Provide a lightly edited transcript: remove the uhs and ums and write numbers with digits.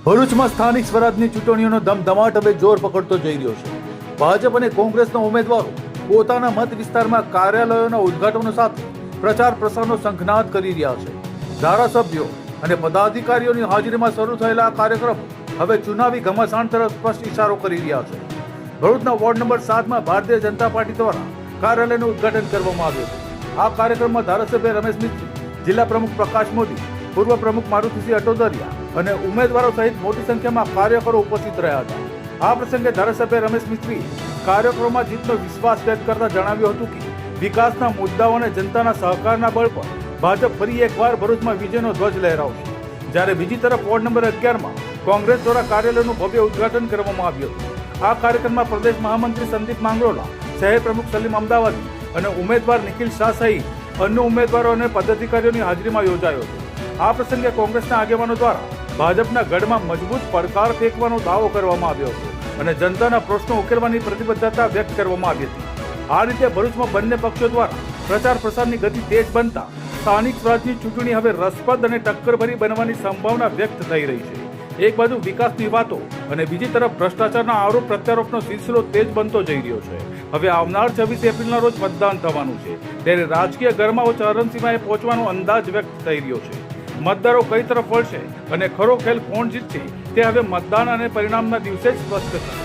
ભરૂચમાં સ્થાનિક સ્વરાજની ચૂંટણીઓનો ધમધમાટ હવે જોર પકડતો જઈ રહ્યો છે. ભાજપ અને કોંગ્રેસના ઉમેદવારો પોતાના મત વિસ્તારમાં કાર્યાલયોના ઉદ્ઘાટનો સાથે પ્રચાર પ્રસારનો શંખનાદ કરી રહ્યા છે. ધારાસભ્યો અને પદાધિકારીઓની હાજરીમાં શરૂ થયેલા આ કાર્યક્રમ હવે ચુનાવી ઘમાસાણ તરફ સ્પષ્ટ ઇશારો કરી રહ્યા છે. ભરૂચના ward number 7માં Bharatiya Janata party દ્વારા કાર્યાલયનું ઉદ્ઘાટન કરવામાં આવ્યું હતું. આ કાર્યક્રમમાં ધારાસભ્ય રમેશ મિસ્ત્રી, જિલ્લા પ્રમુખ પ્રકાશ મોદી, પૂર્વ પ્રમુખ મારુતિસિંહ અટોદરિયા અને ઉમેદવારો સહિત મોટી સંખ્યામાં કાર્યકરો ઉપસ્થિત રહ્યા હતા. આ પ્રસંગે ધારાસભ્ય રમેશ મિસ્ત્રીએ કાર્યક્રમમાં જીતનો વિશ્વાસ વ્યક્ત કરતા જણાવ્યું હતું કે વિકાસના મુદ્દાઓ અને જનતાના સહકારના બળ પર ભાજપ ફરી એકવાર ભરૂચમાં વિજયનો ધ્વજ લહેરાવશે. જ્યારે બીજી તરફ વોર્ડ નંબર 11માં કોંગ્રેસ દ્વારા કાર્યાલયનું ભવ્ય ઉદ્ઘાટન કરવામાં આવ્યું હતું. આ કાર્યક્રમમાં પ્રદેશ મહામંત્રી સંદીપ માંગરોલા, શહેર પ્રમુખ સલીમ અમદાવાદી અને ઉમેદવાર નિખિલ શાહ સહિત અન્ય ઉમેદવારો અને પદાધિકારીઓની હાજરીમાં યોજાયો હતો. આ પ્રસંગે કોંગ્રેસના આગેવાનો દ્વારા ભાજપના ગઢમાં મજબૂત પડકાર ફેંકવાનો દાવો કરવામાં આવ્યો હતો અને જનતાના પ્રશ્નો ઉકેલવાની પ્રતિબદ્ધતા વ્યક્ત કરવામાં આવી હતી. આ રીતે ભરૂચમાં બંને પક્ષો દ્વારા પ્રચાર પ્રસારની ગતિ તેજ બનતા સ્થાનિક સ્વરાજની ચૂંટણી હવે રસપ્રદ અને ટક્કરભરી બનવાની સંભાવના વ્યક્ત થઈ રહી છે. એક બાજુ વિકાસની વાતો અને બીજી તરફ ભ્રષ્ટાચારના આરોપ પ્રત્યારોપનો સિલસિલો તેજ બનતો જઈ રહ્યો છે. હવે આવનાર 26 એપ્રિલના રોજ મતદાન થવાનું છે, ત્યારે રાજકીય ગરમાવો ચરમસીમાએ પહોંચવાનો અંદાજ વ્યક્ત થઈ રહ્યો છે. મતદારો કઈ તરફ વળશે અને ખરો ખેલ કોણ જીતશે તે હવે મતદાન અને પરિણામના દિવસે જ સ્પષ્ટ થશે.